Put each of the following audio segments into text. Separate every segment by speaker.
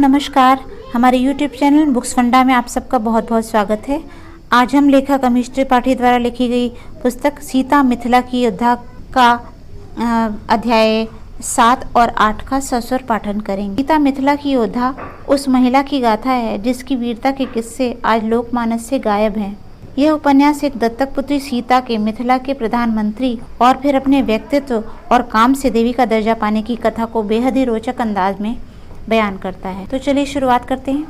Speaker 1: नमस्कार। हमारे YouTube channel books फंडा में आप सबका बहुत बहुत स्वागत है। आज हम लेखक अमीश त्रिपाठी द्वारा लिखी गई पुस्तक सीता मिथिला की योद्धा का अध्याय 7 और 8 का सस्वर पाठन करेंगे। सीता मिथिला की योद्धा उस महिला की गाथा है जिसकी वीरता के किस्से आज लोकमानस से गायब हैं। यह उपन्यास एक दत्तक पुत्री सीता के मिथिला के प्रधानमंत्री और फिर अपने व्यक्तित्व और काम से देवी का दर्जा पाने की कथा को बेहद ही रोचक अंदाज में बयान करता है। तो चलिए शुरुआत करते हैं।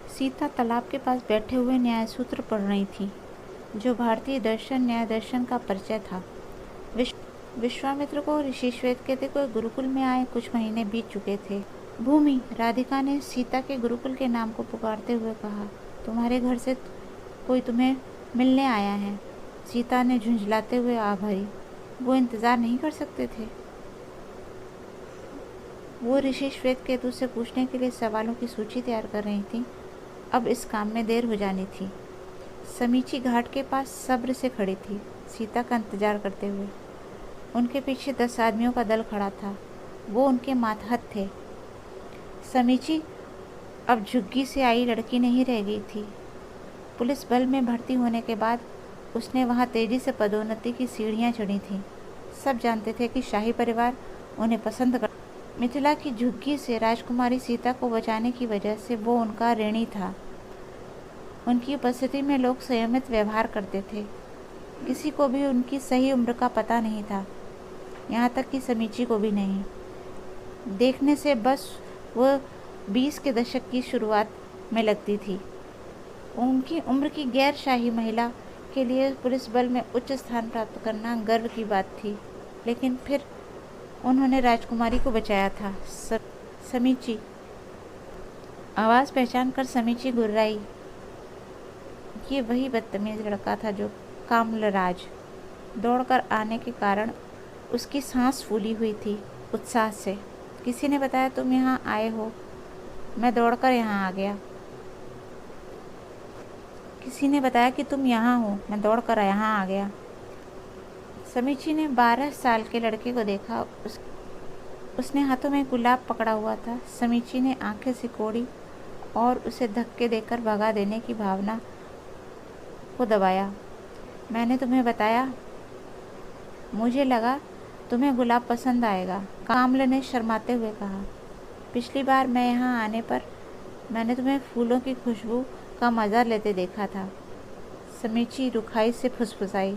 Speaker 1: सीता तालाब के पास बैठे हुए न्याय सूत्र पढ़ रही थी, जो भारतीय दर्शन न्याय दर्शन का परिचय था। विश्वामित्र को ऋषि श्वेतकेतु को गुरुकुल में आए कुछ महीने बीत चुके थे। भूमि, राधिका ने सीता के गुरुकुल के नाम को पुकारते हुए कहा, तुम्हारे घर से कोई तुम्हें मिलने आया है। सीता ने झुंझलाते हुए आभारी, वो इंतजार नहीं कर सकते थे। वो ऋषि श्वेतकेतु से पूछने के लिए सवालों की सूची तैयार कर रही थी। अब इस काम में देर हो जानी थी। समीची घाट के पास सब्र से खड़ी थी, सीता का इंतजार करते हुए। उनके पीछे 10 आदमियों का दल खड़ा था। वो उनके मातहत थे। समीची अब झुग्गी से आई लड़की नहीं रह गई थी। पुलिस बल में भर्ती होने के बाद उसने वहाँ तेजी से पदोन्नति की सीढ़ियाँ चढ़ी थीं। सब जानते थे कि शाही परिवार उन्हें पसंद कर। मिथिला की झुग्गी से राजकुमारी सीता को बचाने की वजह से वो उनका ऋणी था। उनकी उपस्थिति में लोग संयमित व्यवहार करते थे। किसी को भी उनकी सही उम्र का पता नहीं था, यहाँ तक कि समीची को भी नहीं। देखने से बस वह 20 के दशक की शुरुआत में लगती थी। उनकी उम्र की गैर शाही महिला के लिए पुलिस बल में उच्च स्थान प्राप्त करना गर्व की बात थी, लेकिन फिर उन्होंने राजकुमारी को बचाया था। समीची, आवाज़ पहचान कर समीची गुर्राई। ये वही बदतमीज लड़का था जो काम्लराज। दौड़कर आने के कारण उसकी सांस फूली हुई थी उत्साह से। किसी ने बताया तुम यहाँ आए हो, मैं दौड़कर यहाँ आ गया। किसी ने बताया कि तुम यहाँ हो, मैं दौड़कर यहाँ आ गया। समीची ने 12 साल के लड़के को देखा। उसने हाथों में गुलाब पकड़ा हुआ था। समीची ने आंखें सिकोड़ी और उसे धक्के देकर भगा देने की भावना को दबाया। मैंने तुम्हें बताया, मुझे लगा तुम्हें गुलाब पसंद आएगा, काम्ल ने शर्माते हुए कहा। पिछली बार मैं यहाँ आने पर मैंने तुम्हें फूलों की खुशबू का मज़ा लेते देखा था। समीची रुखाई से फुसफुसाई,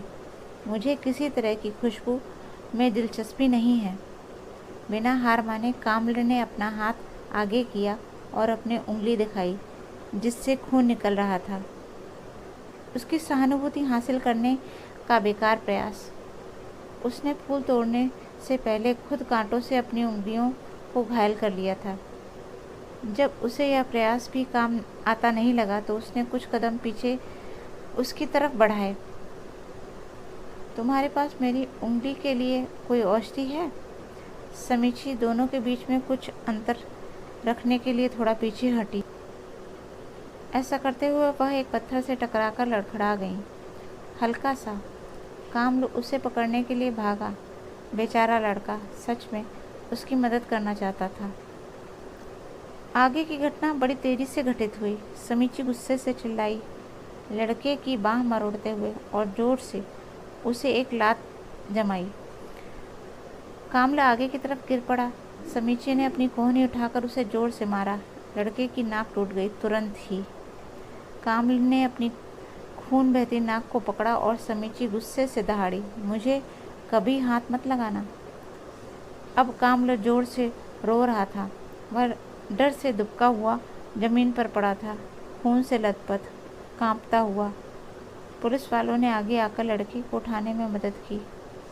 Speaker 1: मुझे किसी तरह की खुशबू में दिलचस्पी नहीं है। बिना हार माने काम्ल ने अपना हाथ आगे किया और अपनी उंगली दिखाई जिससे खून निकल रहा था। उसकी सहानुभूति हासिल करने का बेकार प्रयास। उसने फूल तोड़ने से पहले खुद कांटों से अपनी उंगलियों को घायल कर लिया था। जब उसे यह प्रयास भी काम आता नहीं लगा तो उसने कुछ कदम पीछे उसकी तरफ बढ़ाए। तुम्हारे पास मेरी उंगली के लिए कोई औषधि है? समीची दोनों के बीच में कुछ अंतर रखने के लिए थोड़ा पीछे हटी। ऐसा करते हुए वह एक पत्थर से टकराकर लड़खड़ा गई, हल्का सा। काम्ल उसे पकड़ने के लिए भागा। बेचारा लड़का सच में उसकी मदद करना चाहता था। आगे की घटना बड़ी तेजी से घटित हुई। समीची गुस्से से चिल्लाई, लड़के की बाँह मरोड़ते हुए, और जोर से उसे एक लात जमाई। काम्ल आगे की तरफ गिर पड़ा। समीची ने अपनी कोहनी उठाकर उसे जोर से मारा। लड़के की नाक टूट गई तुरंत ही। काम्ल ने अपनी खून बहती नाक को पकड़ा और समीची गुस्से से दहाड़ी, मुझे कभी हाथ मत लगाना। अब काम्ल जोर से रो रहा था। वह डर से दुबका हुआ जमीन पर पड़ा था, खून से लथपथ, कांपता हुआ। पुलिस वालों ने आगे आकर लड़की को उठाने में मदद की।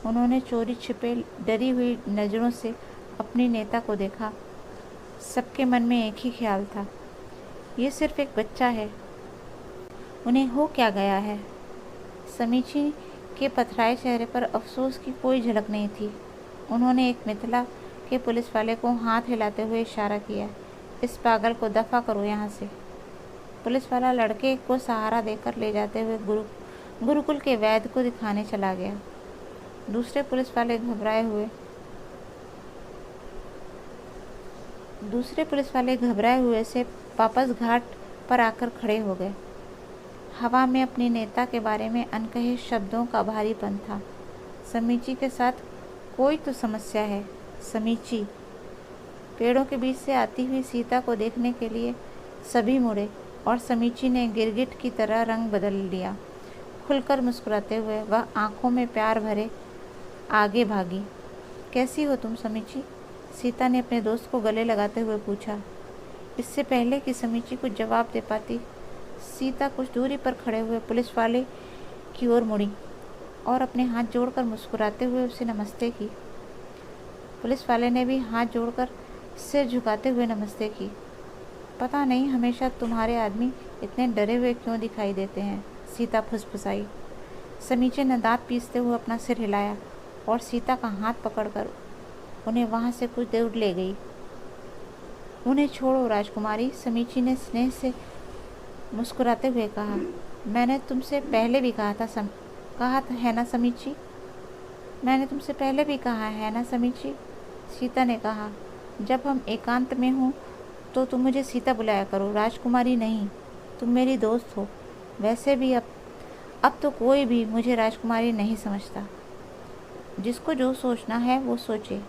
Speaker 1: उन्होंने चोरी छिपे डरी हुई नज़रों से अपनी नेता को देखा। सबके मन में एक ही ख्याल था, ये सिर्फ एक बच्चा है, उन्हें हो क्या गया है। समीची के पथराए चेहरे पर अफसोस की कोई झलक नहीं थी। उन्होंने एक मिथिला के पुलिस वाले को हाथ हिलाते हुए इशारा किया, इस पागल को दफ़ा करो यहाँ से। पुलिस वाला लड़के को सहारा देकर ले जाते हुए गुरुकुल के वैद्य को दिखाने चला गया। दूसरे पुलिस वाले घबराए हुए दूसरे पुलिस वाले घबराए हुए से वापस घाट पर आकर खड़े हो गए। हवा में अपने नेता के बारे में अनकहे शब्दों का भारीपन था। समीची के साथ कोई तो समस्या है। समीची। पेड़ों के बीच से आती हुई सीता को देखने के लिए सभी मुड़े और समीची ने गिरगिट की तरह रंग बदल लिया। खुलकर मुस्कुराते हुए वह आंखों में प्यार भरे आगे भागी। कैसी हो तुम समीची? सीता ने अपने दोस्त को गले लगाते हुए पूछा। इससे पहले कि समीची कुछ जवाब दे पाती, सीता कुछ दूरी पर खड़े हुए पुलिस वाले की ओर मुड़ी और अपने हाथ जोड़कर मुस्कुराते हुए उसे नमस्ते की। पुलिस वाले ने भी हाथ जोड़कर सिर झुकाते हुए नमस्ते की। पता नहीं हमेशा तुम्हारे आदमी इतने डरे हुए क्यों दिखाई देते हैं, सीता फुसफुसाई। समीची ने दांत पीसते हुए अपना सिर हिलाया और सीता का हाथ पकड़कर उन्हें वहां से कुछ दूर ले गई। उन्हें छोड़ो राजकुमारी, समीची ने स्नेह से मुस्कुराते हुए कहा। मैंने तुमसे पहले भी कहा है ना समीची? मैंने तुमसे पहले भी कहा है ना समीची? सीता ने कहा। जब हम एकांत में हों तो तुम मुझे सीता बुलाया करो, राजकुमारी नहीं। तुम मेरी दोस्त हो। वैसे भी अब तो कोई भी मुझे राजकुमारी नहीं समझता। जिसको जो सोचना है वो सोचे।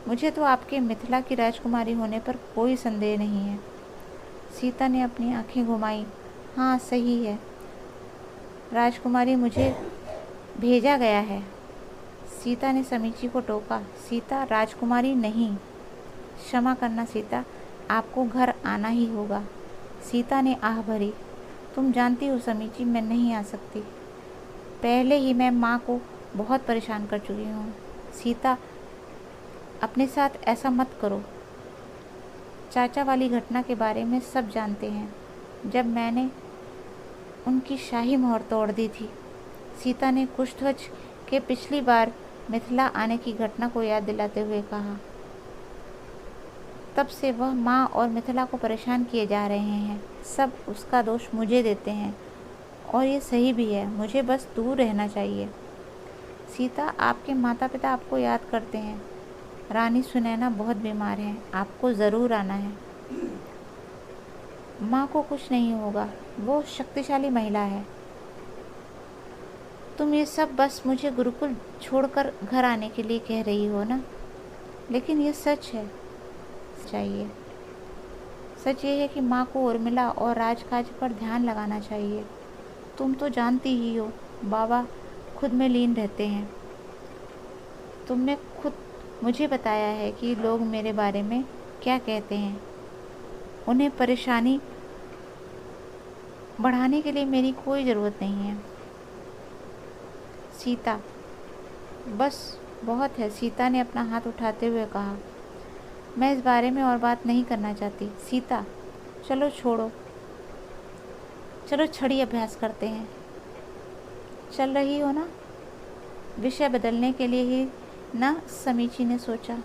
Speaker 1: मुझे तो आपके मिथिला की राजकुमारी होने पर कोई संदेह नहीं है। सीता ने अपनी आंखें घुमाई। हाँ सही है, राजकुमारी मुझे भेजा गया है। सीता ने समीची को टोका। सीता, राजकुमारी नहीं। क्षमा करना सीता, आपको घर आना ही होगा। सीता ने आह भरी। तुम जानती हो समीची, मैं नहीं आ सकती। पहले ही मैं माँ को बहुत परेशान कर चुकी हूँ। सीता, अपने साथ ऐसा मत करो। चाचा वाली घटना के बारे में सब जानते हैं, जब मैंने उनकी शाही मोहर तोड़ दी थी। सीता ने कुशध्वज के पिछली बार मिथिला आने की घटना को याद दिलाते हुए कहा। तब से वह माँ और मिथिला को परेशान किए जा रहे हैं। सब उसका दोष मुझे देते हैं और ये सही भी है। मुझे बस दूर रहना चाहिए। सीता, आपके माता पिता आपको याद करते हैं। रानी सुनैना बहुत बीमार है, आपको ज़रूर आना है। माँ को कुछ नहीं होगा, वो शक्तिशाली महिला है। तुम ये सब बस मुझे गुरुकुल छोड़कर घर आने के लिए कह रही हो ना? लेकिन ये सच है। चाहिए सच ये है कि माँ को उर्मिला और राजकाज पर ध्यान लगाना चाहिए। तुम तो जानती ही हो, बाबा खुद में लीन रहते हैं। तुमने खुद मुझे बताया है कि लोग मेरे बारे में क्या कहते हैं। उन्हें परेशानी बढ़ाने के लिए मेरी कोई ज़रूरत नहीं है। सीता, बस बहुत है, सीता ने अपना हाथ उठाते हुए कहा। मैं इस बारे में और बात नहीं करना चाहती। सीता, चलो छोड़ो, चलो छड़ी अभ्यास करते हैं। चल रही हो ना? विषय बदलने के लिए ही ना, समीची ने सोचा।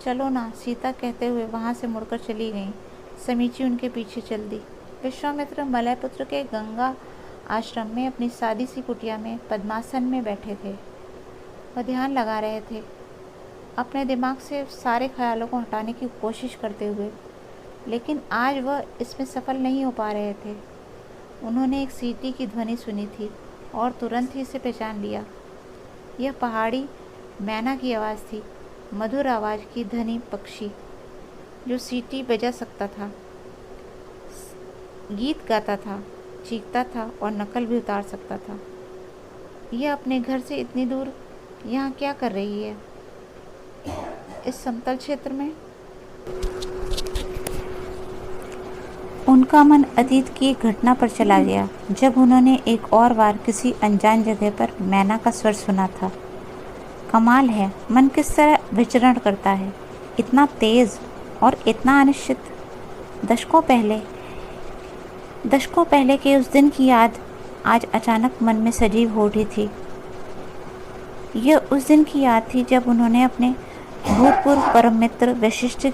Speaker 1: चलो ना, सीता कहते हुए वहाँ से मुड़कर चली गई। समीची उनके पीछे चल दी। विश्वामित्र मलयपुत्र के गंगा आश्रम में अपनी सादी सी कुटिया में पद्मासन में बैठे थे। वह ध्यान लगा रहे थे, अपने दिमाग से सारे ख्यालों को हटाने की कोशिश करते हुए, लेकिन आज वह इसमें सफल नहीं हो पा रहे थे। उन्होंने एक सीटी की ध्वनि सुनी थी और तुरंत ही इसे पहचान लिया। यह पहाड़ी मैना की आवाज़ थी, मधुर आवाज़ की धनी पक्षी जो सीटी बजा सकता था, गीत गाता था, चीखता था और नकल भी उतार सकता था। यह अपने घर से इतनी दूर यहाँ क्या कर रही है, इस समतल क्षेत्र में? उनका मन अतीत की एक घटना पर चला गया, जब उन्होंने एक और बार किसी अनजान जगह पर मैना का स्वर सुना था। कमाल है, मन किस तरह विचरण करता है, इतना तेज और इतना अनिश्चित। दशकों पहले के उस दिन की याद आज अचानक मन में सजीव हो उठी थी। यह उस दिन की याद थी जब उन्होंने अपने भूतपूर्व परम मित्र वशिष्ठ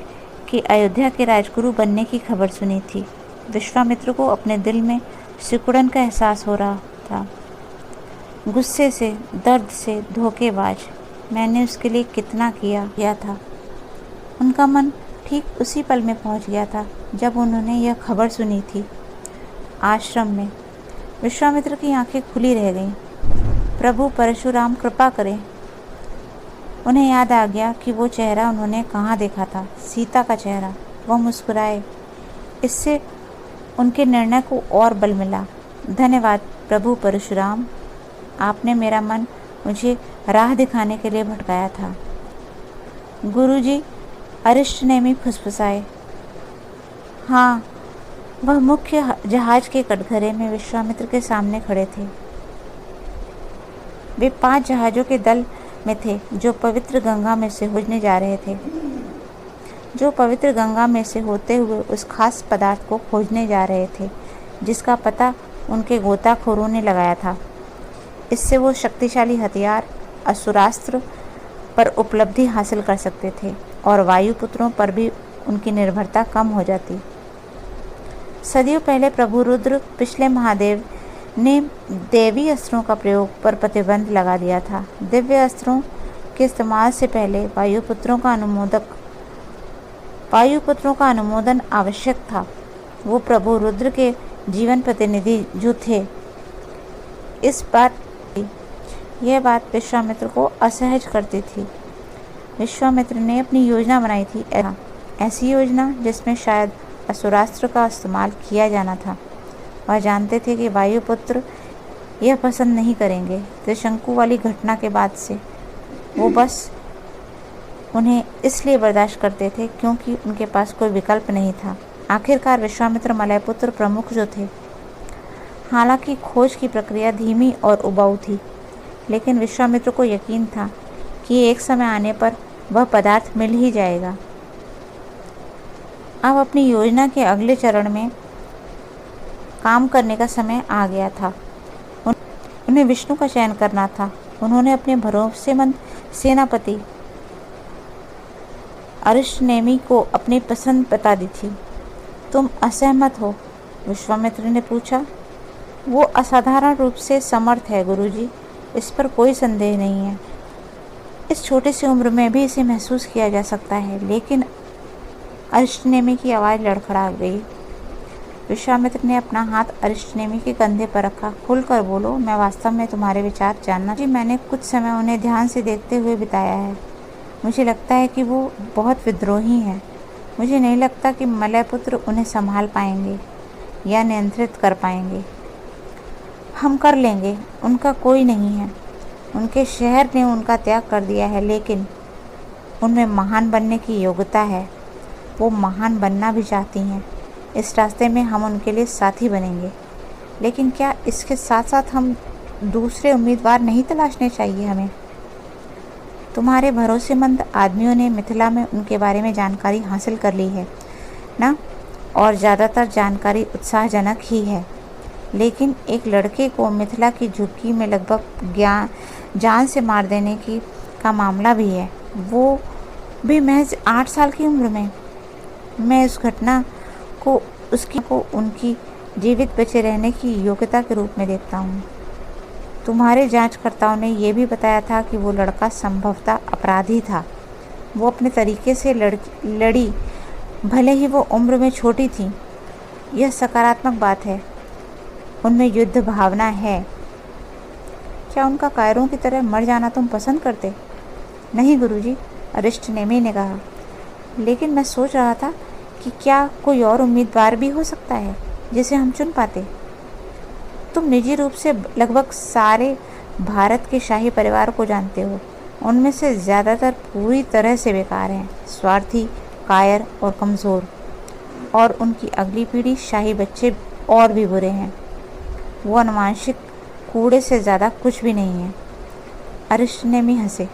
Speaker 1: के अयोध्या के राजगुरु बनने की खबर सुनी थी। विश्वामित्र को अपने दिल में सिकुड़न का एहसास हो रहा था। गुस्से से, दर्द से, धोखेबाज। मैंने उसके लिए कितना किया था। उनका मन ठीक उसी पल में पहुंच गया था जब उन्होंने यह खबर सुनी थी। आश्रम में विश्वामित्र की आंखें खुली रह गईं। प्रभु परशुराम कृपा करें। उन्हें याद आ गया कि वो चेहरा उन्होंने कहाँ देखा था, सीता का चेहरा। वह मुस्कुराए। इससे उनके निर्णय को और बल मिला। धन्यवाद प्रभु परशुराम, आपने मेरा मन मुझे राह दिखाने के लिए भटकाया था। गुरुजी, अरिष्टनेमी फुसफुसाए। हाँ, वह मुख्य जहाज के कटघरे में विश्वामित्र के सामने खड़े थे। वे 5 जहाज़ों के दल में थे जो पवित्र गंगा में से होने जा रहे थे, जो पवित्र गंगा में से होते हुए उस खास पदार्थ को खोजने जा रहे थे जिसका पता उनके गोताखोरों ने लगाया था। इससे वो शक्तिशाली हथियार, असुरास्त्र पर उपलब्धि हासिल कर सकते थे और वायुपुत्रों पर भी उनकी निर्भरता कम हो जाती। सदियों पहले प्रभु रुद्र, पिछले महादेव ने देवी अस्त्रों का प्रयोग पर प्रतिबंध लगा दिया था। दिव्य अस्त्रों के इस्तेमाल से पहले वायुपुत्रों का अनुमोदन आवश्यक था। वो प्रभु रुद्र के जीवन प्रतिनिधि जो थे। यह बात विश्वामित्र को असहज करती थी। विश्वामित्र ने अपनी योजना बनाई थी, ऐसी योजना जिसमें शायद असुरास्त्र का इस्तेमाल किया जाना था। वह जानते थे कि वायुपुत्र यह पसंद नहीं करेंगे। त्रिशंकु वाली घटना के बाद से वो बस उन्हें इसलिए बर्दाश्त करते थे क्योंकि उनके पास कोई विकल्प नहीं था। आखिरकार विश्वामित्र मलयपुत्र प्रमुख जो थे। हालांकि खोज की प्रक्रिया धीमी और उबाऊ थी, लेकिन विश्वामित्र को यकीन था कि एक समय आने पर वह पदार्थ मिल ही जाएगा। अब अपनी योजना के अगले चरण में काम करने का समय आ गया था। उन्हें विष्णु का चयन करना था। उन्होंने अपने भरोसेमंद सेनापति अरिष्टनेमी को अपनी पसंद बता दी थी। तुम असहमत हो? विश्वामित्र ने पूछा। वो असाधारण रूप से समर्थ है गुरुजी, इस पर कोई संदेह नहीं है। इस छोटी सी उम्र में भी इसे महसूस किया जा सकता है। लेकिन अरिष्टनेमी की आवाज़ लड़खड़ा गई। विश्वामित्र ने अपना हाथ अरिष्टनेमी के कंधे पर रखा। खुलकर बोलो, मैं वास्तव में तुम्हारे विचार जानना जी। मैंने कुछ समय उन्हें ध्यान से देखते हुए बिताया है। मुझे लगता है कि वो बहुत विद्रोही हैं। मुझे नहीं लगता कि मलयपुत्र उन्हें संभाल पाएंगे या नियंत्रित कर पाएंगे। हम कर लेंगे, उनका कोई नहीं है। उनके शहर ने उनका त्याग कर दिया है, लेकिन उनमें महान बनने की योग्यता है। वो महान बनना भी चाहती हैं। इस रास्ते में हम उनके लिए साथी बनेंगे। लेकिन क्या इसके साथ साथ हम दूसरे उम्मीदवार नहीं तलाशने चाहिए हमें? तुम्हारे भरोसेमंद आदमियों ने मिथिला में उनके बारे में जानकारी हासिल कर ली है ना, और ज़्यादातर जानकारी उत्साहजनक ही है। लेकिन एक लड़के को मिथिला की झुग्गी में लगभग जान से मार देने का मामला भी है, वो भी महज 8 साल की उम्र में। मैं इस घटना को उनकी जीवित बचे रहने की योग्यता के रूप में देखता हूँ। तुम्हारे जांचकर्ताओं ने यह भी बताया था कि वो लड़का संभवतः अपराधी था। वो अपने तरीके से लड़ी, भले ही वो उम्र में छोटी थी। यह सकारात्मक बात है। उनमें युद्ध भावना है। क्या उनका कायरों की तरह मर जाना तुम पसंद करते? नहीं गुरुजी, अरिष्टनेमी ने कहा। लेकिन मैं सोच रहा था कि क्या कोई और उम्मीदवार भी हो सकता है जिसे हम चुन पाते। तुम निजी रूप से लगभग सारे भारत के शाही परिवार को जानते हो। उनमें से ज़्यादातर पूरी तरह से बेकार हैं, स्वार्थी, कायर और कमज़ोर। और उनकी अगली पीढ़ी शाही बच्चे और भी बुरे हैं। वो अनुवांशिक कूड़े से ज़्यादा कुछ भी नहीं है। अरिष्टनेमी हंसे।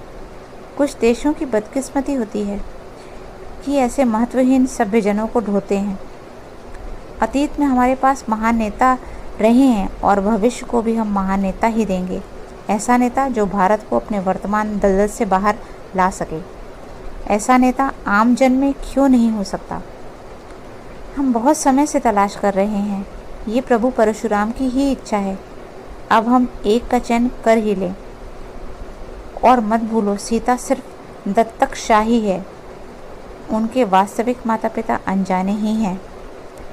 Speaker 1: कुछ देशों की बदकिस्मती होती है कि ऐसे महत्वहीन सभ्यजनों को ढोते हैं। अतीत में हमारे पास महान नेता रहे हैं और भविष्य को भी हम महान नेता ही देंगे। ऐसा नेता जो भारत को अपने वर्तमान दलदल से बाहर ला सके। ऐसा नेता आम जन में क्यों नहीं हो सकता? हम बहुत समय से तलाश कर रहे हैं। ये प्रभु परशुराम की ही इच्छा है। अब हम एक का चयन कर ही लें। और मत भूलो, सीता सिर्फ दत्तक शाही है। उनके वास्तविक माता पिता अनजाने ही हैं।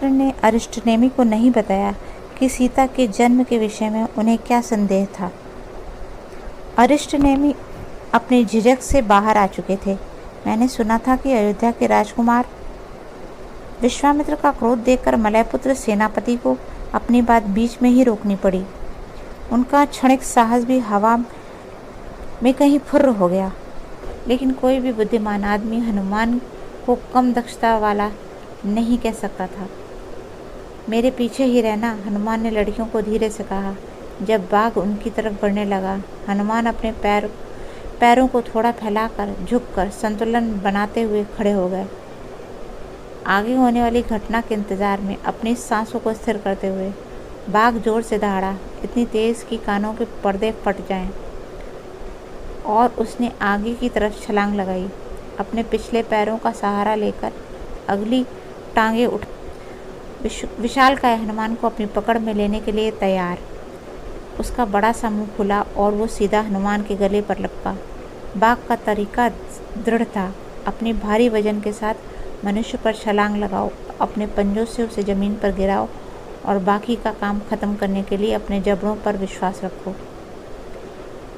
Speaker 1: ने अरिष्टनेमी को नहीं बताया कि सीता के जन्म के विषय में उन्हें क्या संदेह था। अरिष्टनेमी अपनी झिझक से बाहर आ चुके थे। मैंने सुना था कि अयोध्या के राजकुमार। विश्वामित्र का क्रोध देखकर मलयपुत्र सेनापति को अपनी बात बीच में ही रोकनी पड़ी। उनका क्षणिक साहस भी हवा में कहीं फुर्र हो गया। लेकिन कोई भी बुद्धिमान आदमी हनुमान को कम दक्षता वाला नहीं कह सकता था। मेरे पीछे ही रहना, हनुमान ने लड़कियों को धीरे से कहा। जब बाघ उनकी तरफ बढ़ने लगा, हनुमान अपने पैरों को थोड़ा फैलाकर झुककर संतुलन बनाते हुए खड़े हो गए। आगे होने वाली घटना के इंतजार में अपनी सांसों को स्थिर करते हुए बाघ जोर से दहाड़ा, इतनी तेज कि कानों के पर्दे फट जाएं, और उसने आगे की तरफ छलांग लगाई। अपने पिछले पैरों का सहारा लेकर अगली टांगे उठ विशालकाय हनुमान को अपनी पकड़ में लेने के लिए तैयार। उसका बड़ा सा मुंह खुला और वो सीधा हनुमान के गले पर लपका। बाघ का तरीका दृढ़ था। अपने भारी वजन के साथ मनुष्य पर छलांग लगाओ, अपने पंजों से उसे ज़मीन पर गिराओ और बाकी का काम ख़त्म करने के लिए अपने जबड़ों पर विश्वास रखो।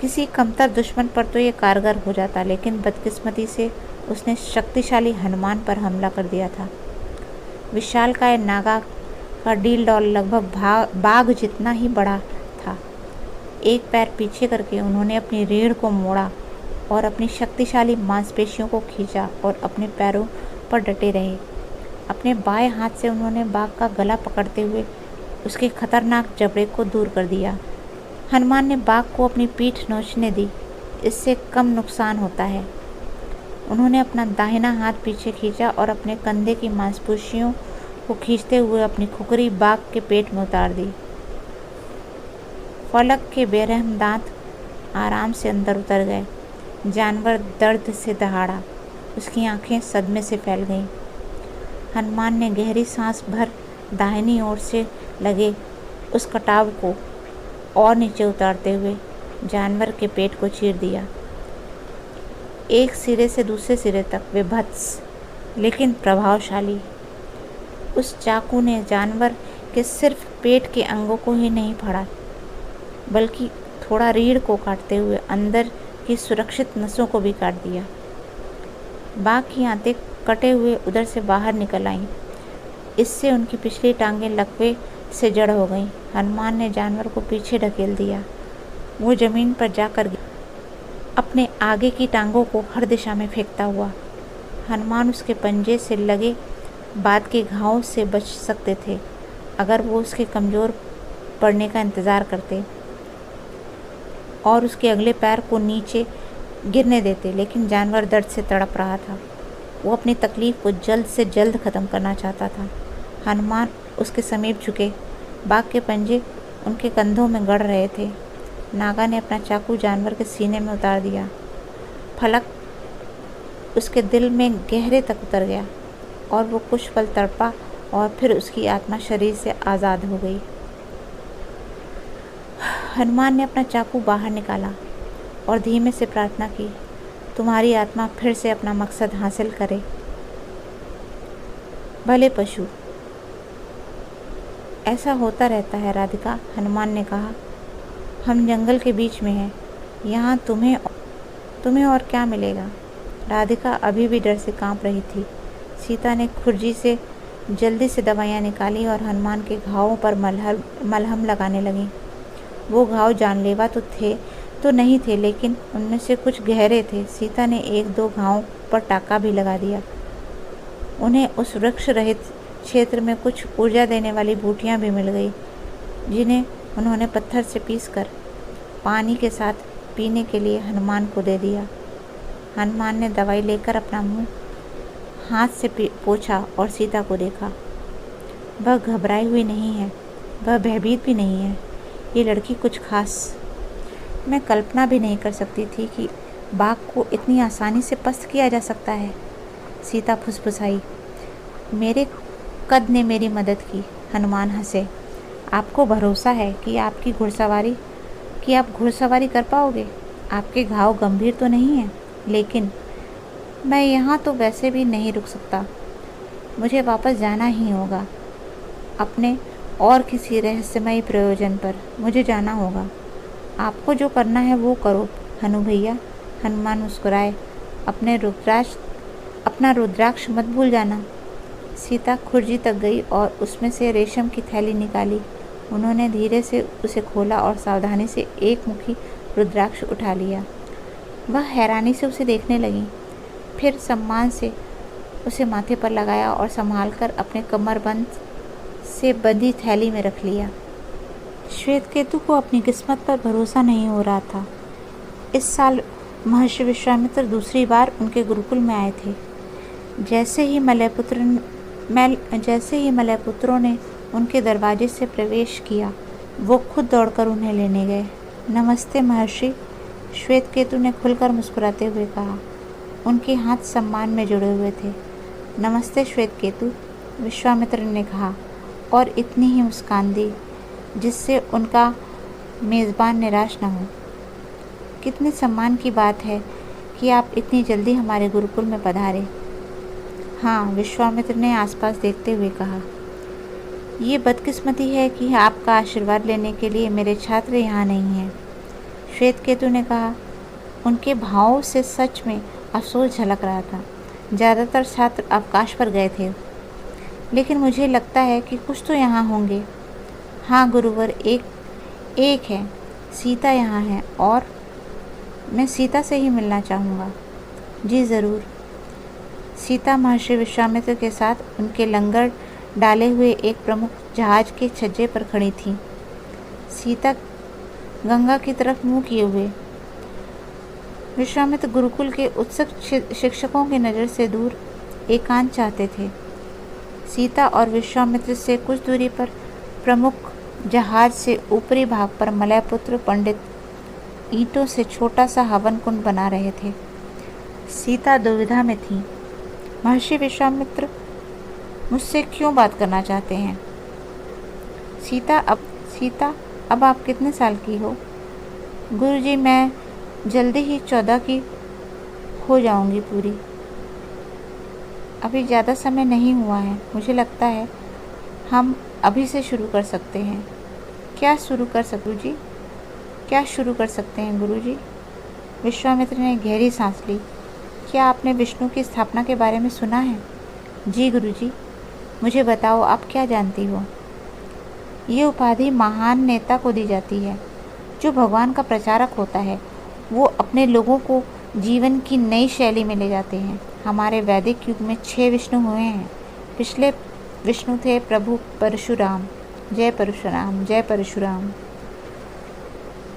Speaker 1: किसी कमतर दुश्मन पर तो ये कारगर हो जाता, लेकिन बदकिस्मती से उसने शक्तिशाली हनुमान पर हमला कर दिया था। विशालकाय नागा का डील डॉल लगभग बाघ जितना ही बड़ा था। एक पैर पीछे करके उन्होंने अपनी रीढ़ को मोड़ा और अपनी शक्तिशाली मांसपेशियों को खींचा और अपने पैरों पर डटे रहे। अपने बाएं हाथ से उन्होंने बाघ का गला पकड़ते हुए उसके खतरनाक जबड़े को दूर कर दिया। हनुमान ने बाघ को अपनी पीठ नोचने दी, इससे कम नुकसान होता है। उन्होंने अपना दाहिना हाथ पीछे खींचा और अपने कंधे की मांसपेशियों को खींचते हुए अपनी खुकरी बाघ के पेट में उतार दी। फलक के बेरहम दांत आराम से अंदर उतर गए। जानवर दर्द से दहाड़ा, उसकी आंखें सदमे से फैल गईं। हनुमान ने गहरी सांस भर दाहिनी ओर से लगे उस कटाव को और नीचे उतारते हुए जानवर के पेट को चीर दिया। एक सिरे से दूसरे सिरे तक विभत्स लेकिन प्रभावशाली। उस चाकू ने जानवर के सिर्फ पेट के अंगों को ही नहीं फाड़ा, बल्कि थोड़ा रीढ़ को काटते हुए अंदर की सुरक्षित नसों को भी काट दिया। बाघ की आंतें कटे हुए उधर से बाहर निकल आईं। इससे उनकी पिछली टांगें लकवे से जड़ हो गईं। हनुमान ने जानवर को पीछे ढकेल दिया। वो जमीन पर जाकर अपने आगे की टांगों को हर दिशा में फेंकता हुआ। हनुमान उसके पंजे से लगे बाद के घावों से बच सकते थे अगर वो उसके कमज़ोर पड़ने का इंतज़ार करते और उसके अगले पैर को नीचे गिरने देते। लेकिन जानवर दर्द से तड़प रहा था। वो अपनी तकलीफ़ को जल्द से जल्द ख़त्म करना चाहता था। हनुमान उसके समीप झुके। बाघ के पंजे उनके कंधों में गड़ रहे थे। नागा ने अपना चाकू जानवर के सीने में उतार दिया। फलक उसके दिल में गहरे तक उतर गया और वो कुछ पल तड़पा और फिर उसकी आत्मा शरीर से आज़ाद हो गई। हनुमान ने अपना चाकू बाहर निकाला और धीमे से प्रार्थना की, तुम्हारी आत्मा फिर से अपना मकसद हासिल करे। भले पशु, ऐसा होता रहता है राधिका, हनुमान ने कहा। हम जंगल के बीच में हैं, यहाँ तुम्हें और क्या मिलेगा। राधिका अभी भी डर से कांप रही थी। सीता ने खुरजी से जल्दी से दवाइयाँ निकाली और हनुमान के घावों पर मलहम लगाने लगी। वो घाव जानलेवा तो नहीं थे, लेकिन उनमें से कुछ गहरे थे। सीता ने एक दो घावों पर टाका भी लगा दिया। उन्हें उस वृक्ष रहित क्षेत्र में कुछ ऊर्जा देने वाली बूटियां भी मिल गई, जिन्हें उन्होंने पत्थर से पीसकर पानी के साथ पीने के लिए हनुमान को दे दिया। हनुमान ने दवाई लेकर अपना मुंह हाथ से पोंछा और सीता को देखा। वह घबराई हुई नहीं है, वह भयभीत भी नहीं है। ये लड़की कुछ खास। मैं कल्पना भी नहीं कर सकती थी कि बाघ को इतनी आसानी से पस्त किया जा सकता है। सीता फुसफुसाई। मेरे कद ने मेरी मदद की। हनुमान हंसे। आपको भरोसा है कि आप घुड़सवारी कर पाओगे? आपके घाव गंभीर तो नहीं हैं, लेकिन मैं यहाँ तो वैसे भी नहीं रुक सकता, मुझे वापस जाना ही होगा। अपने और किसी रहस्यमयी प्रयोजन पर मुझे जाना होगा। आपको जो करना है वो करो हनु भैया। हनुमान मुस्कुराए। अपना रुद्राक्ष मत भूल जाना। सीता खुर्जी तक गई और उसमें से रेशम की थैली निकाली। उन्होंने धीरे से उसे खोला और सावधानी से एक मुखी रुद्राक्ष उठा लिया। वह हैरानी से उसे देखने लगी, फिर सम्मान से उसे माथे पर लगाया और संभालकर अपने कमरबंद से बंधी थैली में रख लिया। श्वेतकेतु को अपनी किस्मत पर भरोसा नहीं हो रहा था। इस साल महर्षि विश्वामित्र दूसरी बार उनके गुरुकुल में आए थे। जैसे ही मलयपुत्रों ने उनके दरवाजे से प्रवेश किया, वो खुद दौड़कर उन्हें लेने गए। नमस्ते महर्षि, श्वेतकेतु ने खुलकर मुस्कुराते हुए कहा। उनके हाथ सम्मान में जुड़े हुए थे। नमस्ते श्वेतकेतु, विश्वामित्र ने कहा और इतनी ही मुस्कान दी जिससे उनका मेज़बान निराश न हो। कितने सम्मान की बात है कि आप इतनी जल्दी हमारे गुरुकुल में पधारे। हाँ, विश्वामित्र ने आसपास देखते हुए कहा। ये बदकिस्मती है कि आपका आशीर्वाद लेने के लिए मेरे छात्र यहाँ नहीं हैं, श्वेतकेतु ने कहा। उनके भावों से सच में अफसोस झलक रहा था। ज़्यादातर छात्र अवकाश पर गए थे, लेकिन मुझे लगता है कि कुछ तो यहाँ होंगे। हाँ गुरुवर, एक है, सीता यहाँ है और मैं सीता से ही मिलना चाहूँगा। जी ज़रूर। सीता महर्षि विश्वामित्र के साथ उनके लंगर डाले हुए एक प्रमुख जहाज के छज्जे पर खड़ी थी। सीता गंगा की तरफ मुँह किए हुए। विश्वामित्र गुरुकुल के उत्सुक शिक्षकों की नज़र से दूर एकांत चाहते थे। सीता और विश्वामित्र से कुछ दूरी पर प्रमुख जहाज से ऊपरी भाग पर मलयपुत्र पंडित ईंटों से छोटा सा हवन कुंड बना रहे थे। सीता दुविधा में थी। महर्षि विश्वामित्र मुझसे क्यों बात करना चाहते हैं? सीता, अब आप कितने साल की हो? गुरुजी, मैं जल्दी ही 14 की हो जाऊंगी पूरी। अभी ज़्यादा समय नहीं हुआ है। मुझे लगता है हम अभी से शुरू कर सकते हैं। क्या शुरू कर सकते हैं गुरुजी? विश्वामित्र ने गहरी सांस ली। क्या आपने विष्णु की स्थापना के बारे में सुना है? जी गुरुजी। मुझे बताओ, आप क्या जानती हो? ये उपाधि महान नेता को दी जाती है। जो भगवान का प्रचारक होता है, वो अपने लोगों को जीवन की नई शैली में ले जाते हैं। हमारे वैदिक युग में 6 विष्णु हुए हैं। पिछले विष्णु थे प्रभु परशुराम। जय परशुराम, जय परशुराम।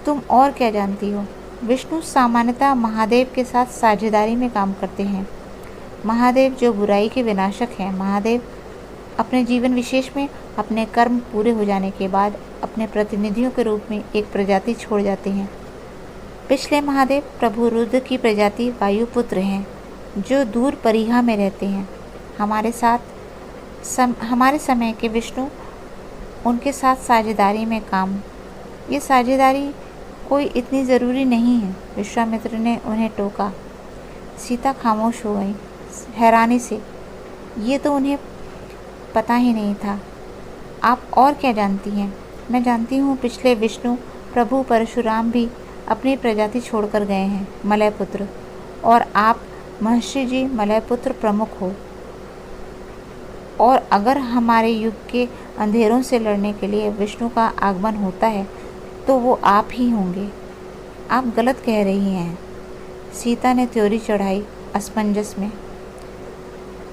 Speaker 1: तुम और क्या जानती हो? विष्णु सामान्यतः महादेव के साथ साझेदारी में काम करते हैं। महादेव जो बुराई के विनाशक हैं। महादेव अपने जीवन विशेष में अपने कर्म पूरे हो जाने के बाद अपने प्रतिनिधियों के रूप में एक प्रजाति छोड़ जाते हैं। पिछले महादेव प्रभु रुद्र की प्रजाति वायुपुत्र हैं, जो दूर परिहा में रहते हैं। हमारे समय के विष्णु उनके साथ साझेदारी में काम। ये साझेदारी कोई इतनी ज़रूरी नहीं है, विश्वामित्र ने उन्हें टोका। सीता खामोश हो गई हैरानी से। ये तो उन्हें पता ही नहीं था। आप और क्या जानती हैं? मैं जानती हूँ पिछले विष्णु प्रभु परशुराम भी अपनी प्रजाति छोड़कर गए हैं, मलयपुत्र, और आप महर्षि जी मलयपुत्र प्रमुख हो। और अगर हमारे युग के अंधेरों से लड़ने के लिए विष्णु का आगमन होता है तो वो आप ही होंगे। आप गलत कह रही हैं। सीता ने त्योरी चढ़ाई असमंजस में।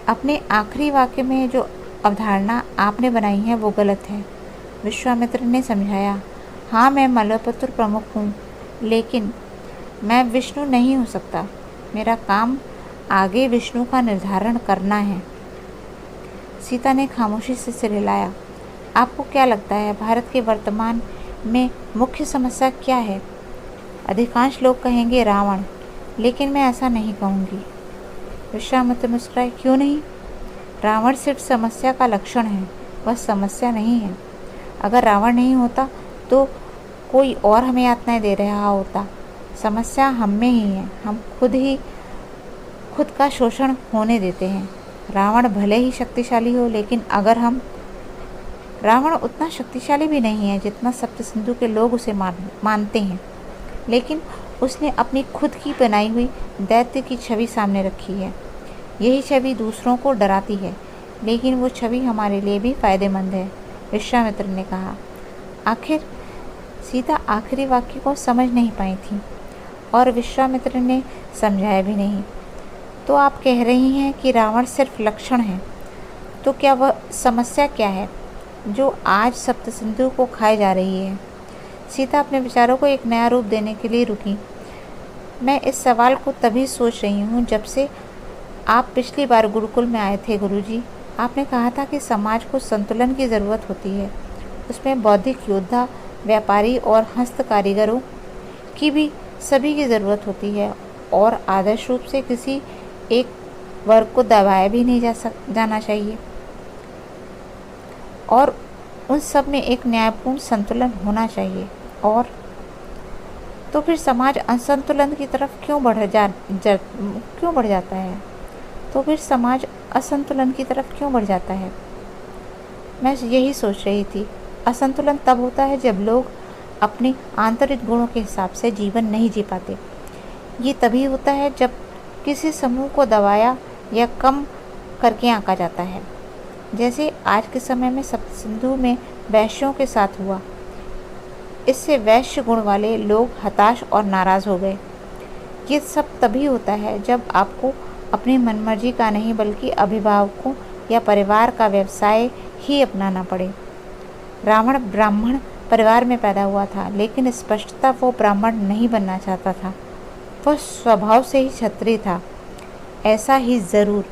Speaker 1: अपने आखिरी वाक्य में जो अवधारणा आपने बनाई है वो गलत है, विश्वामित्र ने समझाया। हाँ, मैं मलयपुत्र प्रमुख हूँ, लेकिन मैं विष्णु नहीं हो सकता। मेरा काम आगे विष्णु का निर्धारण करना है। सीता ने खामोशी से सिर हिलाया। आपको क्या लगता है भारत के वर्तमान में मुख्य समस्या क्या है? अधिकांश लोग कहेंगे रावण, लेकिन मैं ऐसा नहीं कहूँगी। विश्वामित्र मुस्कुराए। क्यों नहीं? रावण सिर्फ समस्या का लक्षण है, वह समस्या नहीं है। अगर रावण नहीं होता तो कोई और हमें यातनाएं दे रहा होता। समस्या हम में ही है। हम खुद ही खुद का शोषण होने देते हैं। रावण भले ही शक्तिशाली हो, लेकिन अगर हम रावण उतना शक्तिशाली भी नहीं है जितना सप्तसिंधु के लोग उसे मानते हैं, लेकिन उसने अपनी खुद की बनाई हुई दैत्य की छवि सामने रखी है। यही छवि दूसरों को डराती है, लेकिन वो छवि हमारे लिए भी फायदेमंद है, विश्वामित्र ने कहा। आखिर सीता आखिरी वाक्य को समझ नहीं पाई थी और विश्वामित्र ने समझाया भी नहीं। तो आप कह रही हैं कि रावण सिर्फ लक्षण है, तो क्या वह समस्या क्या है जो आज सप्तसिंधु को खाई जा रही है? सीता अपने विचारों को एक नया रूप देने के लिए रुकी। मैं इस सवाल को तभी सोच रही हूँ जब से आप पिछली बार गुरुकुल में आए थे गुरुजी। आपने कहा था कि समाज को संतुलन की ज़रूरत होती है। उसमें बौद्धिक योद्धा, व्यापारी और हस्त कारीगरों की भी सभी की ज़रूरत होती है, और आदर्श रूप से किसी एक वर्ग को दबाया भी नहीं जाना चाहिए, और उन सब में एक न्यायपूर्ण संतुलन होना चाहिए। और तो फिर समाज असंतुलन की तरफ क्यों बढ़ जाता है? तो फिर समाज असंतुलन की तरफ क्यों बढ़ जाता है? मैं यही सोच रही थी। असंतुलन तब होता है जब लोग अपने आंतरिक गुणों के हिसाब से जीवन नहीं जी पाते। ये तभी होता है जब किसी समूह को दबाया या कम करके आंका जाता है, जैसे आज के समय में सप्तसिंधु में वैश्यों के साथ हुआ। इससे वैश्य गुण वाले लोग हताश और नाराज़ हो गए। ये सब तभी होता है जब आपको अपनी मनमर्जी का नहीं बल्कि अभिभावकों या परिवार का व्यवसाय ही अपनाना पड़े। रावण ब्राह्मण परिवार में पैदा हुआ था, लेकिन स्पष्टता वो ब्राह्मण नहीं बनना चाहता था। वह स्वभाव से ही क्षत्रिय था। ऐसा ही ज़रूर।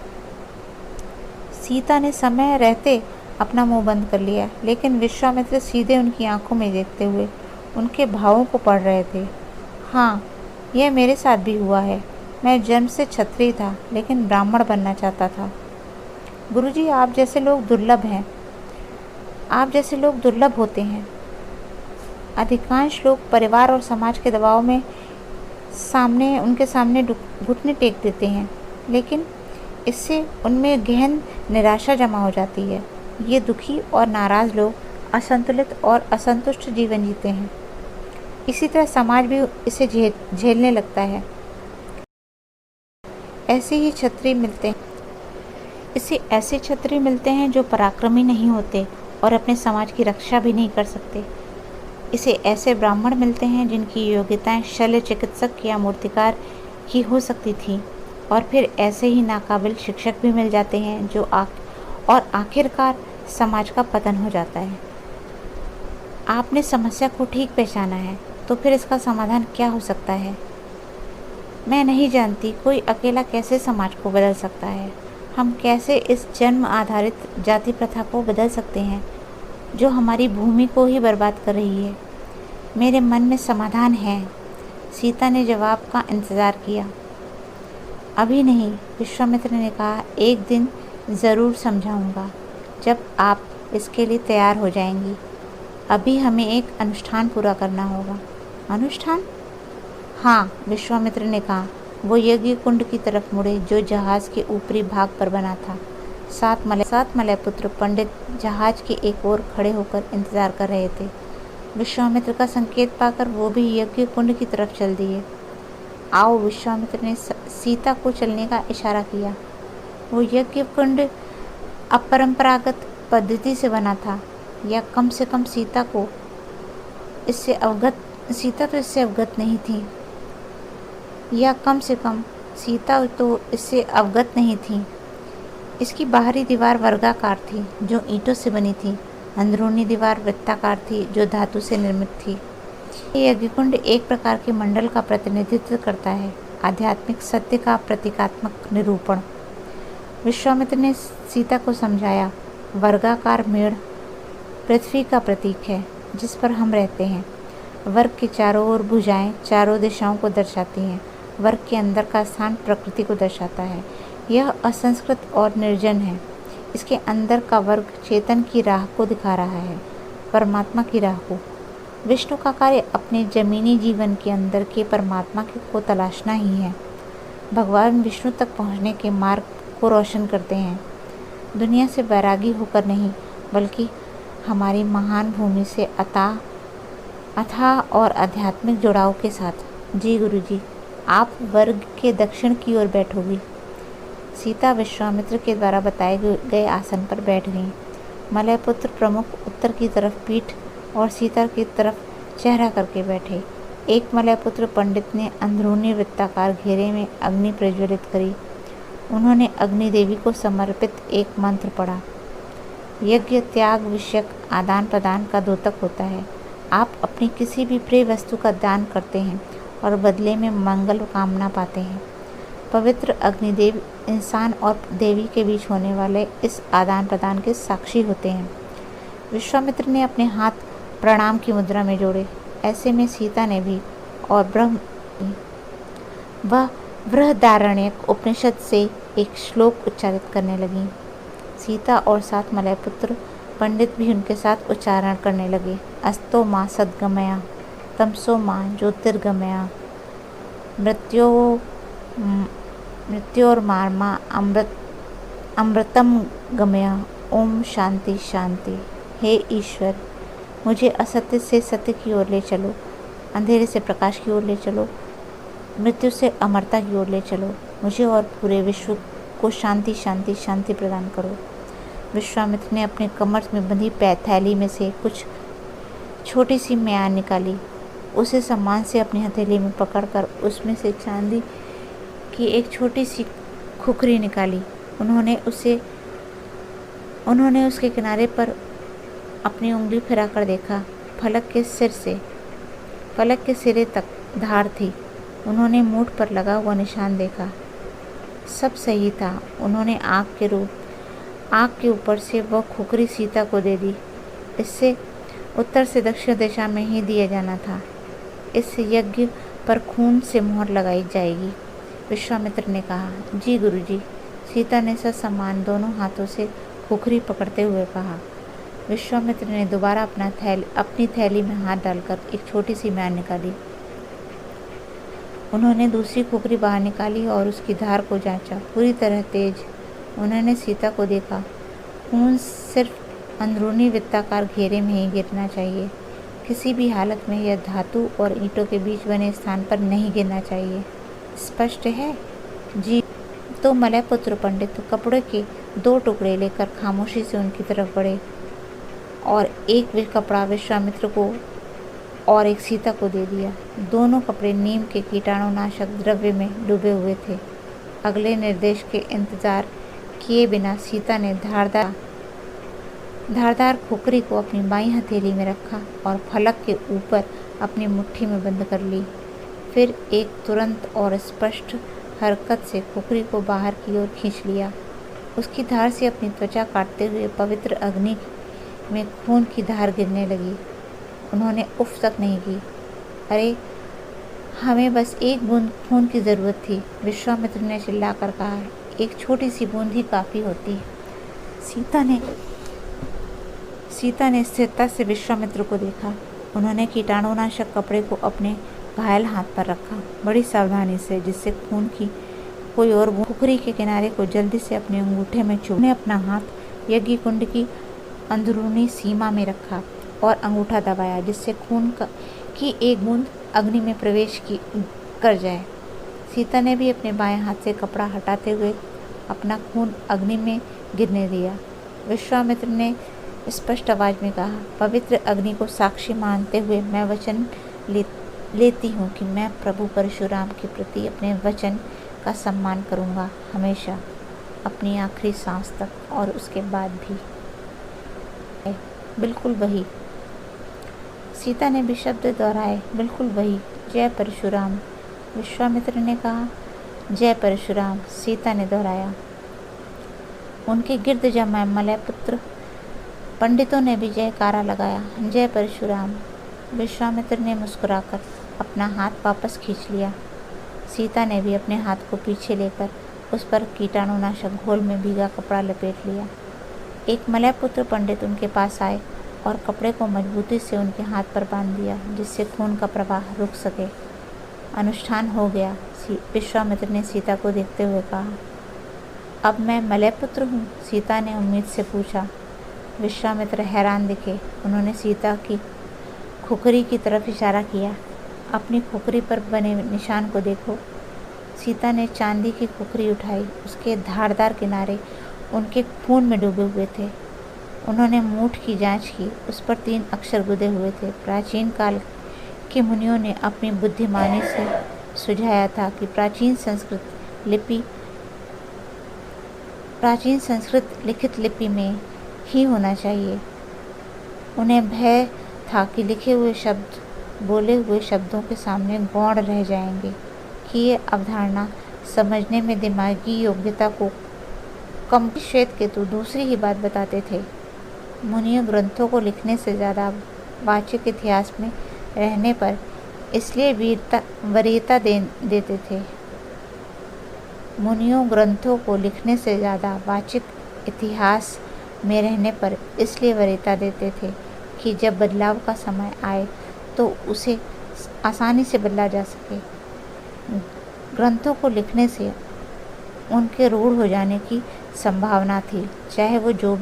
Speaker 1: सीता ने समय रहते अपना मुंह बंद कर लिया, लेकिन विश्वामित्र सीधे उनकी आंखों में देखते हुए उनके भावों को पढ़ रहे थे। हाँ, यह मेरे साथ भी हुआ है। मैं जन्म से क्षत्रिय था, लेकिन ब्राह्मण बनना चाहता था। गुरुजी, आप जैसे लोग दुर्लभ हैं। आप जैसे लोग दुर्लभ होते हैं। अधिकांश लोग परिवार और समाज के दबाव में उनके सामने घुटने टेक देते हैं, लेकिन इससे उनमें गहन निराशा जमा हो जाती है। ये दुखी और नाराज़ लोग असंतुलित और असंतुष्ट जीवन जीते हैं। इसी तरह समाज भी इसे झेलने लगता है। ऐसे क्षत्रिय मिलते हैं जो पराक्रमी नहीं होते और अपने समाज की रक्षा भी नहीं कर सकते। इसे ऐसे ब्राह्मण मिलते हैं जिनकी योग्यताएं शल्य चिकित्सक या मूर्तिकार की हो सकती थी, और फिर ऐसे ही नाकाबिल शिक्षक भी मिल जाते हैं जो और आखिरकार समाज का पतन हो जाता है। आपने समस्या को ठीक पहचाना है, तो फिर इसका समाधान क्या हो सकता है? मैं नहीं जानती कोई अकेला कैसे समाज को बदल सकता है। हम कैसे इस जन्म आधारित जाति प्रथा को बदल सकते हैं जो हमारी भूमि को ही बर्बाद कर रही है? मेरे मन में समाधान है। सीता ने जवाब का इंतज़ार किया। अभी नहीं, विश्वामित्र ने कहा। एक दिन ज़रूर समझाऊंगा, जब आप इसके लिए तैयार हो जाएंगी। अभी हमें एक अनुष्ठान पूरा करना होगा। अनुष्ठान? हाँ, विश्वामित्र ने कहा। वो यज्ञ कुंड की तरफ मुड़े जो जहाज़ के ऊपरी भाग पर बना था। सात मलय पुत्र पंडित जहाज़ के एक ओर खड़े होकर इंतज़ार कर रहे थे। विश्वामित्र का संकेत पाकर वो भी यज्ञ कुंड की तरफ चल दिए। आओ, विश्वामित्र ने सीता को चलने का इशारा किया। वो यज्ञ कुंड अपरंपरागत पद्धति से बना था, या कम से कम सीता तो इससे अवगत नहीं थी। इसकी बाहरी दीवार वर्गाकार थी जो ईंटों से बनी थी। अंदरूनी दीवार वृत्ताकार थी जो धातु से निर्मित थी। ये यज्ञकुंड एक प्रकार के मंडल का प्रतिनिधित्व करता है, आध्यात्मिक सत्य का प्रतीकात्मक निरूपण। विश्वामित्र ने सीता को समझाया। वर्गाकार मेढ़ पृथ्वी का प्रतीक है जिस पर हम रहते हैं। वर्ग के चारों ओर भुजाएं चारों दिशाओं को दर्शाती हैं। वर्ग के अंदर का स्थान प्रकृति को दर्शाता है। यह असंस्कृत और निर्जन है। इसके अंदर का वर्ग चेतन की राह को दिखा रहा है, परमात्मा की राह को। विष्णु का कार्य अपने जमीनी जीवन के अंदर के परमात्मा को तलाशना ही है। भगवान विष्णु तक पहुँचने के मार्ग को रोशन करते हैं। दुनिया से वैरागी होकर नहीं, बल्कि हमारी महान भूमि से अथाह और आध्यात्मिक जुड़ाव के साथ। जी गुरुजी, आप वर्ग के दक्षिण की ओर बैठोगी। सीता विश्वामित्र के द्वारा बताए गए आसन पर बैठ गईं। मलयपुत्र प्रमुख उत्तर की तरफ पीठ और सीता की तरफ चेहरा करके बैठे। एक मलयपुत्र पंडित ने अंदरूनी वृत्ताकार घेरे में अग्नि प्रज्वलित करी। उन्होंने अग्नि देवी को समर्पित एक मंत्र पढ़ा। यज्ञ त्याग विषयक आदान प्रदान का द्योतक होता है। आप अपनी किसी भी प्रिय वस्तु का दान करते हैं और बदले में मंगल कामना पाते हैं। पवित्र अग्निदेव इंसान और देवी के बीच होने वाले इस आदान प्रदान के साक्षी होते हैं। विश्वामित्र ने अपने हाथ प्रणाम की मुद्रा में जोड़े। ऐसे में सीता ने भी और वह बृहदारण्यक उपनिषद से एक श्लोक उच्चारित करने लगी। सीता और 7 मलयपुत्र पंडित भी उनके साथ उच्चारण करने लगे। अस्तो माँ सद्गमया, तमसो माँ ज्योतिर्गमया, मृत्योर्मार्मा अमृतम गमया। ओम शांति शांति। हे ईश्वर, मुझे असत्य से सत्य की ओर ले चलो, अंधेरे से प्रकाश की ओर ले चलो, मृत्यु से अमरता की ओर ले चलो। मुझे और पूरे विश्व को शांति शांति शांति प्रदान करो। विश्वामित्र ने अपने कमर में बंधी थैली में से कुछ छोटी सी म्यान निकाली। उसे सम्मान से अपनी हथेली में पकड़कर उसमें से चांदी की एक छोटी सी खुखरी निकाली। उन्होंने उसके किनारे पर अपनी उंगली फिराकर देखा। फलक के सिरे तक धार थी। उन्होंने मूठ पर लगा हुआ निशान देखा। सब सही था। उन्होंने आग के ऊपर से वह खुखरी सीता को दे दी। इससे उत्तर से दक्षिण दिशा में ही दिया जाना था। इस यज्ञ पर खून से मोहर लगाई जाएगी। विश्वामित्र ने कहा, जी गुरुजी। सीता ने ससम्मान दोनों हाथों से खुखरी पकड़ते हुए कहा। विश्वामित्र ने दोबारा अपनी थैली में हाथ डालकर एक छोटी सी म्यान निकाली। उन्होंने दूसरी खुखरी बाहर निकाली और उसकी धार को जांचा। पूरी तरह तेज। उन्होंने सीता को देखा। खून सिर्फ अंदरूनी वृत्ताकार घेरे में ही गिरना चाहिए। किसी भी हालत में यह धातु और ईंटों के बीच बने स्थान पर नहीं गिरना चाहिए। स्पष्ट है? जी। तो मलयपुत्र पंडित कपड़े के 2 टुकड़े लेकर खामोशी से उनकी तरफ बढ़े और एक कपड़ा विश्वामित्र को और एक सीता को दे दिया। दोनों कपड़े नीम के कीटाणुनाशक द्रव्य में डूबे हुए थे। अगले निर्देश के इंतजार किए बिना सीता ने धारदार खुखरी को अपनी बाईं हथेली में रखा और फलक के ऊपर अपनी मुट्ठी में बंद कर ली। फिर एक तुरंत और स्पष्ट हरकत से खुखरी को बाहर की ओर खींच लिया। उसकी धार से अपनी त्वचा काटते हुए पवित्र अग्नि में खून की धार गिरने लगी। उन्होंने उफ तक नहीं की। अरे, हमें बस एक बूंद खून की ज़रूरत थी, विश्वामित्र ने चिल्लाकर कहा। एक छोटी सी बूंद ही काफ़ी होती है। सीता ने स्थिरता से विश्वामित्र को देखा। उन्होंने कीटाणुनाशक कपड़े को अपने घायल हाथ पर रखा, बड़ी सावधानी से, जिससे खून की कोई और बूंद खुखरी के किनारे को जल्दी से अपने अंगूठे में चुभने। अपना हाथ यज्ञ कुंड की अंदरूनी सीमा में रखा और अंगूठा दबाया, जिससे खून की एक बूंद अग्नि में प्रवेश कर जाए। सीता ने भी अपने बाएं हाथ से कपड़ा हटाते हुए अपना खून अग्नि में गिरने दिया। विश्वामित्र ने स्पष्ट आवाज में कहा, पवित्र अग्नि को साक्षी मानते हुए मैं वचन लेती हूँ कि मैं प्रभु परशुराम के प्रति अपने वचन का सम्मान करूँगा, हमेशा, अपनी आखिरी सांस तक और उसके बाद भी। बिल्कुल वही। सीता ने भी शब्द दोहराए, बिल्कुल वही। जय परशुराम। विश्वामित्र ने कहा, जय परशुराम। सीता ने दोहराया। उनके गिर्द जमा मलयपुत्र पंडितों ने भी जयकारा लगाया, जय परशुराम। विश्वामित्र ने मुस्कुराकर अपना हाथ वापस खींच लिया। सीता ने भी अपने हाथ को पीछे लेकर उस पर कीटाणुनाशक घोल में भीगा कपड़ा लपेट लिया। एक मलयपुत्र पंडित उनके पास आए और कपड़े को मजबूती से उनके हाथ पर बांध दिया, जिससे खून का प्रवाह रुक सके। अनुष्ठान हो गया। विश्वामित्र ने सीता को देखते हुए कहा। अब मैं मलयपुत्र हूँ? सीता ने उम्मीद से पूछा। विश्वामित्र हैरान दिखे। उन्होंने सीता की खुखरी की तरफ इशारा किया। अपनी खुखरी पर बने निशान को देखो। सीता ने चांदी की खुखरी उठाई। उसके धारदार किनारे उनके खून में डूबे हुए थे। उन्होंने मूठ की जांच की। उस पर 3 अक्षर गुदे हुए थे। प्राचीन काल के मुनियों ने अपनी बुद्धिमानी से सुझाया था कि प्राचीन संस्कृत लिखित लिपि में ही होना चाहिए। उन्हें भय था कि लिखे हुए शब्द बोले हुए शब्दों के सामने गौण रह जाएंगे, कि ये अवधारणा समझने में दिमागी योग्यता को कम। श्वेत केतु दूसरी ही बात बताते थे। मुनियों ग्रंथों को लिखने से ज़्यादा वाचिक इतिहास में रहने पर इसलिए वरीयता देते थे। मुनियों ग्रंथों को लिखने से ज़्यादा वाचिक इतिहास में रहने पर इसलिए वरीयता देते थे कि जब बदलाव का समय आए तो उसे आसानी से बदला जा सके। ग्रंथों को लिखने से उनके रूढ़ हो जाने की संभावना थी, चाहे वो जो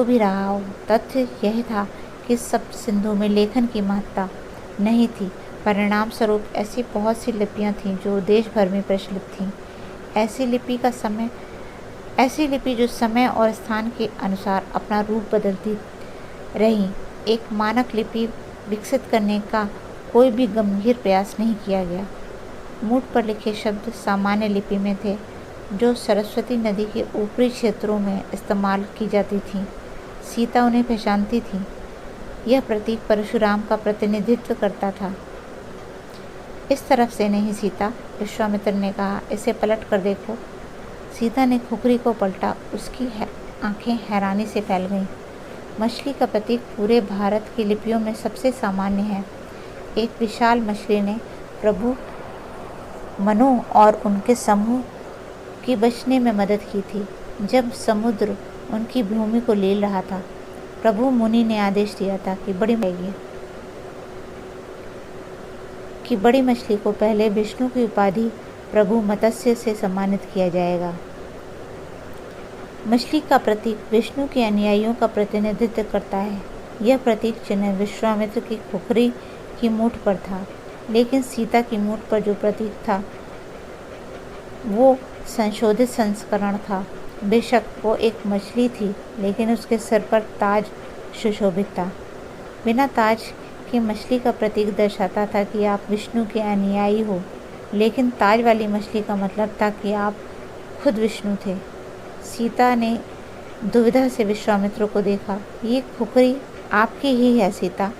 Speaker 1: भी रहा हो। तथ्य यह था कि सप्त सिंधु में लेखन की महत्ता नहीं थी। परिणाम स्वरूप ऐसी बहुत सी लिपियाँ थीं जो देश भर में प्रचलित थीं। ऐसी लिपि जो समय और स्थान के अनुसार अपना रूप बदलती रही। एक मानक लिपि विकसित करने का कोई भी गंभीर प्रयास नहीं किया गया। मूठ पर लिखे शब्द सामान्य लिपि में थे, जो सरस्वती नदी के ऊपरी क्षेत्रों में इस्तेमाल की जाती थी। सीता उन्हें पहचानती थी। यह प्रतीक परशुराम का प्रतिनिधित्व करता था। इस तरफ से नहीं सीता, विश्वामित्र ने कहा, इसे पलट कर देखो। सीता ने खुखरी को पलटा। उसकी आंखें हैरानी से फैल गईं। मछली का प्रतीक पूरे भारत की लिपियों में सबसे सामान्य है। एक विशाल मछली ने प्रभु मनु और उनके समूह की बचने में मदद की थी। जब समुद्र उनकी भूमि को ले रहा था, प्रभु मुनि ने आदेश दिया था कि बड़ी मछली को पहले विष्णु की उपाधि प्रभु मत्स्य से सम्मानित किया जाएगा। मछली का प्रतीक विष्णु के अनुयायियों का प्रतिनिधित्व करता है। यह प्रतीक चिन्ह विश्वामित्र की खुखरी की मूठ पर था, लेकिन सीता की मूठ पर जो प्रतीक था वो संशोधित संस्करण था। बेशक वो एक मछली थी, लेकिन उसके सिर पर ताज सुशोभित था। बिना ताज के मछली का प्रतीक दर्शाता था कि आप विष्णु के अनुयायी हो, लेकिन ताज वाली मछली का मतलब था कि आप खुद विष्णु थे। सीता ने दुविधा से विश्वामित्र को देखा। ये खुखरी आपकी ही है सीता,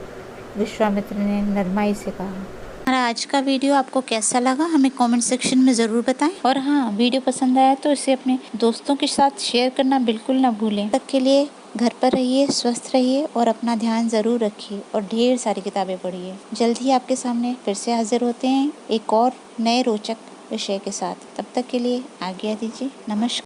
Speaker 1: विश्वामित्र ने नरमाई से कहा। हमारा आज का वीडियो आपको कैसा लगा हमें कमेंट सेक्शन में ज़रूर बताएं। और हाँ, वीडियो पसंद आया तो इसे अपने दोस्तों के साथ शेयर करना बिल्कुल ना भूलें। तब तक के लिए घर पर रहिए, स्वस्थ रहिए और अपना ध्यान ज़रूर रखिए और ढेर सारी किताबें पढ़िए। जल्द ही आपके सामने फिर से हाजिर होते हैं एक और नए रोचक विषय के साथ। तब तक के लिए आज्ञा दीजिए। नमस्कार।